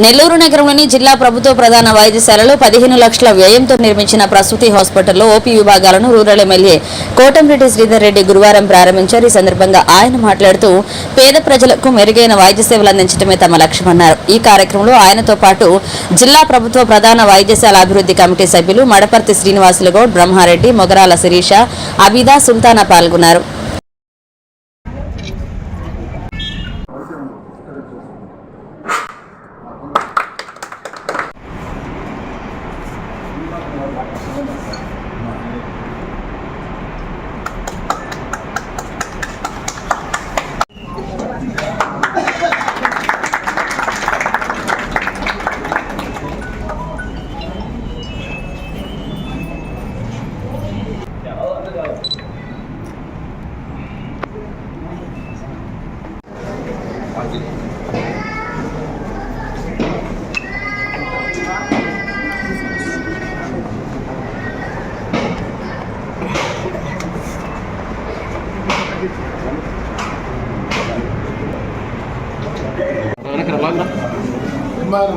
నెల్లూరు నగరంలోని జిల్లా ప్రభుత్వ ప్రధాన వైద్యశాలలో 15 లక్షల వ్యయంతో నిర్మించిన ప్రసూతి హాస్పిటల్లో ఓపీ విభాగాలను రూరల్ ఎమ్మెల్యే కోటంరెడ్డి శ్రీధర్ రెడ్డి గురువారం ప్రారంభించారు. ఈ సందర్భంగా ఆయన మాట్లాడుతూ పేద ప్రజలకు మెరుగైన వైద్య సేవలు అందించడమే తమ లక్ష్యమన్నారు. ఈ కార్యక్రమంలో ఆయనతో పాటు జిల్లా ప్రభుత్వ ప్రధాన వైద్యశాల అభివృద్ధి కమిటీ సభ్యులు మడపర్తి శ్రీనివాసులు గౌడ్, బ్రహ్మారెడ్డి, మొగరాల శిరీష, అబిదా, సుల్తానా పాల్గొన్నారు.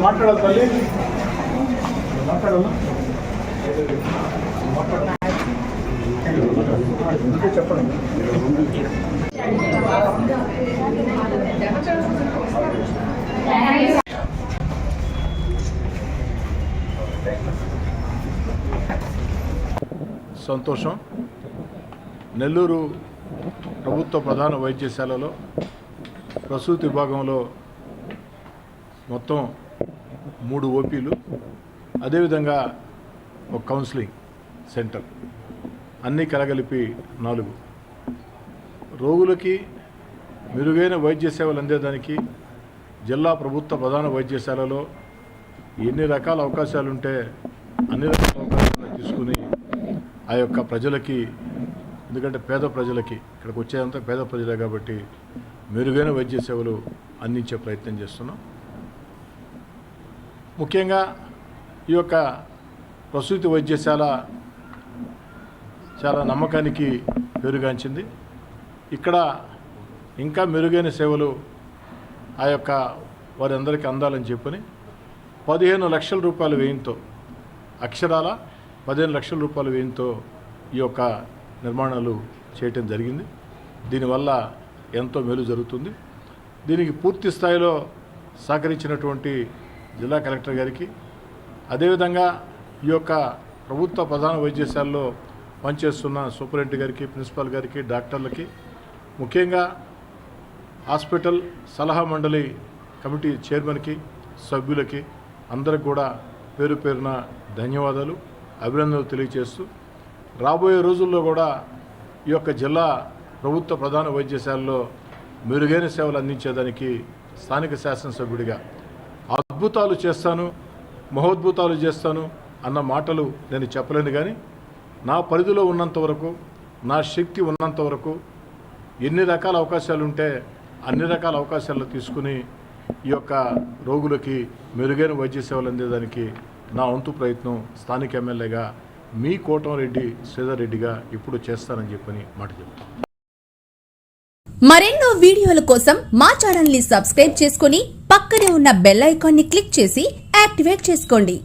మాట్లాడాలి తల్లి మాట్లాడాలా చెప్పండి. సంతోషం. నెల్లూరు ప్రభుత్వ ప్రధాన వైద్యశాలలో ప్రసూతి విభాగంలో మొత్తం 3 ఓపీలు, అదేవిధంగా ఒక కౌన్సిలింగ్ సెంటర్, అన్నీ కలగలిపి 4 రోగులకి మెరుగైన వైద్య సేవలు అందేదానికి జిల్లా ప్రభుత్వ ప్రధాన వైద్యశాలలో ఎన్ని రకాల అవకాశాలు ఉంటే అన్ని రకాల అవకాశాలు తీసుకుని ఆ యొక్క ప్రజలకి, ఎందుకంటే పేద ప్రజలకి, ఇక్కడికి వచ్చేదంతా పేద ప్రజలే కాబట్టి మెరుగైన వైద్య సేవలు అందించే ప్రయత్నం చేస్తున్నాం. ముఖ్యంగా ఈ యొక్క ప్రసూతి వైద్యశాల చాలా నమ్మకానికి పేరుగాంచింది. ఇక్కడ ఇంకా మెరుగైన సేవలు ఆ యొక్క వారందరికీ అందాలని చెప్పని 15 లక్షల రూపాయల వ్యయంతో, అక్షరాల 15 లక్షల రూపాయల వ్యయంతో ఈ యొక్క నిర్మాణాలు చేయటం జరిగింది. దీనివల్ల ఎంతో మేలు జరుగుతుంది. దీనికి పూర్తి స్థాయిలో సహకరించినటువంటి జిల్లా కలెక్టర్ గారికి, అదేవిధంగా ఈ యొక్క ప్రభుత్వ ప్రధాన వైద్యశాలలో పనిచేస్తున్న సూపరింటెండెంట్ గారికి, ప్రిన్సిపాల్ గారికి, డాక్టర్లకి, ముఖ్యంగా హాస్పిటల్ సలహా మండలి కమిటీ చైర్మన్కి, సభ్యులకి అందరికి కూడా పేరు పేరున ధన్యవాదాలు, అభినందనలు తెలియజేస్తూ రాబోయే రోజుల్లో కూడా ఈ యొక్క జిల్లా ప్రభుత్వ ప్రధాన వైద్యశాలలో మెరుగైన సేవలు అందించేదానికి స్థానిక శాసనసభ్యుడిగా అద్భుతాలు చేస్తాను, మహోద్భుతాలు చేస్తాను అన్న మాటలు నేను చెప్పలేను. కానీ నా పరిధిలో ఉన్నంత వరకు, నా శక్తి ఉన్నంత వరకు ఎన్ని రకాల అవకాశాలు ఉంటే అన్ని రకాల అవకాశాలు తీసుకుని ఈ యొక్క రోగులకి మెరుగైన వైద్య సేవలు అందేదానికి నా వంతు ప్రయత్నం స్థానిక ఎమ్మెల్యేగా మీ కోటంరెడ్డి శ్రీధర్ రెడ్డిగా ఇప్పుడు చేస్తానని చెప్పని మాట చెప్తాను. మరెన్నో వీడియోల కోసం మా ఛానల్ ని సబ్స్క్రైబ్ చేసుకుని పక్కనే ఉన్న బెల్ ఐకాన్ ని క్లిక్ చేసి యాక్టివేట్ చేసుకోండి.